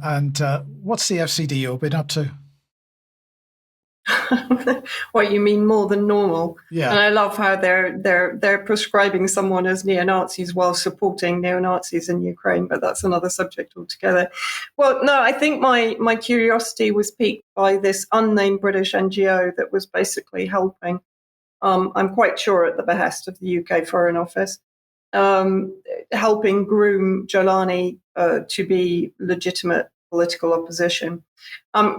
And what's the FCDO been up to? What, you mean more than normal? Yeah. And I love how they're prescribing someone as neo-Nazis while supporting neo-Nazis in Ukraine, but that's another subject altogether. Well, no, I think my curiosity was piqued by this unnamed British NGO that was basically helping, I'm quite sure at the behest of the UK Foreign Office, helping groom Jolani to be legitimate political opposition.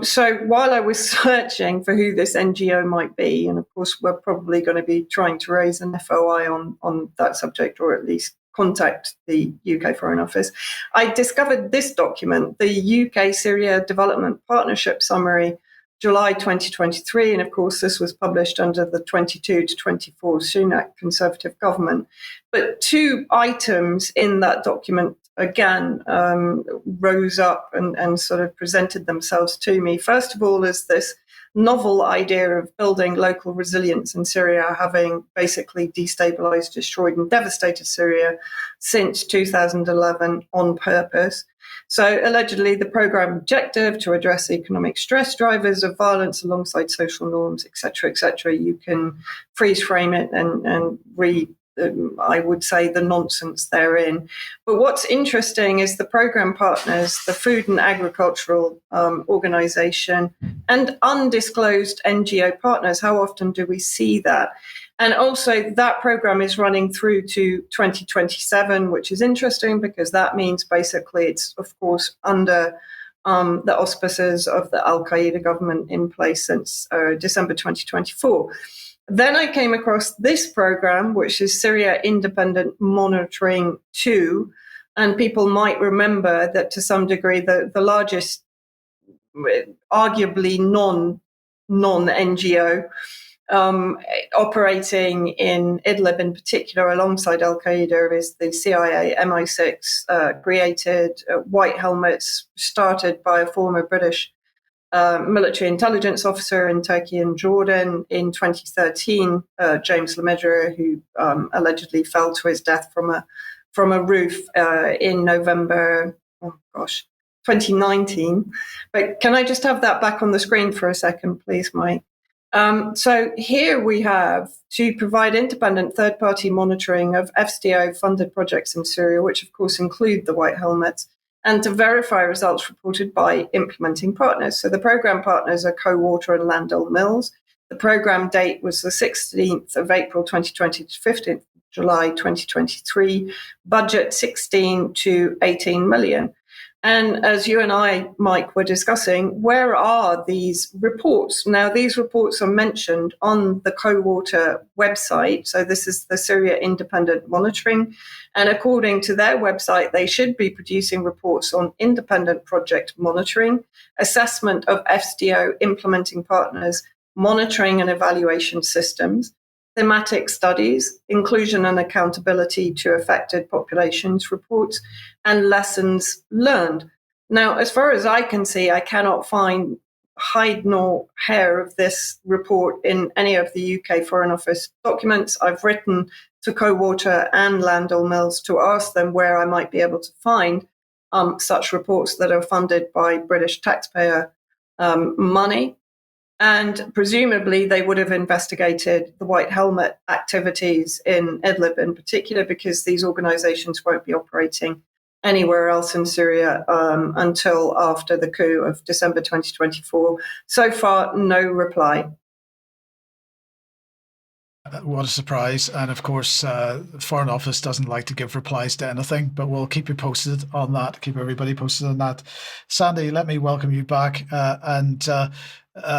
So while I was searching for who this NGO might be, and of course we're probably going to be trying to raise an FOI on that subject, or at least contact the UK Foreign Office, I discovered this document, the UK Syria Development Partnership Summary, July 2023. And of course, this was published under the 22 to 24 Sunak Conservative government. But two items in that document, again, rose up and sort of presented themselves to me. First of all, is this novel idea of building local resilience in Syria, having basically destabilized, destroyed, and devastated Syria since 2011 on purpose. So allegedly, the program objective to address economic stress drivers of violence alongside social norms, et cetera, you can freeze frame it and read, I would say, the nonsense therein. But what's interesting is the program partners, the Food and Agricultural Organization, and undisclosed NGO partners. How often do we see that? And also that program is running through to 2027, which is interesting because that means basically it's, of course, under the auspices of the Al-Qaeda government in place since December 2024. Then I came across this program, which is Syria Independent Monitoring 2. And people might remember that to some degree, the largest, arguably non-NGO, operating in Idlib in particular, alongside Al-Qaeda, is the CIA MI6 created white helmets started by a former British military intelligence officer in Turkey and Jordan in 2013, James Lemedra, who allegedly fell to his death from a roof in November, 2019. But can I just have that back on the screen for a second, please, Mike? So here we have to provide independent third-party monitoring of FCDO-funded projects in Syria, which of course include the White Helmets, and to verify results reported by implementing partners. So the program partners are Cowater and Landell Mills. The program date was the 16th of April 2020 to 15th of July 2023. Budget 16 to 18 million. And as you and I, Mike, were discussing, where are these reports? Now, these reports are mentioned on the Cowater website. So this is the Syria Independent Monitoring. And according to their website, they should be producing reports on independent project monitoring, assessment of FCDO implementing partners, monitoring and evaluation systems, thematic studies, inclusion and accountability to affected populations reports, and lessons learned. Now, as far as I can see, I cannot find hide nor hair of this report in any of the UK Foreign Office documents. I've written to Cowater and Landell Mills to ask them where I might be able to find such reports that are funded by British taxpayer money. And presumably they would have investigated the White Helmet activities in Idlib in particular, because these organizations won't be operating anywhere else in Syria until after the coup of December 2024. So far, no reply. What a surprise. And of course, the Foreign Office doesn't like to give replies to anything, but we'll keep you posted on that, keep everybody posted on that. Sandy, let me welcome you back.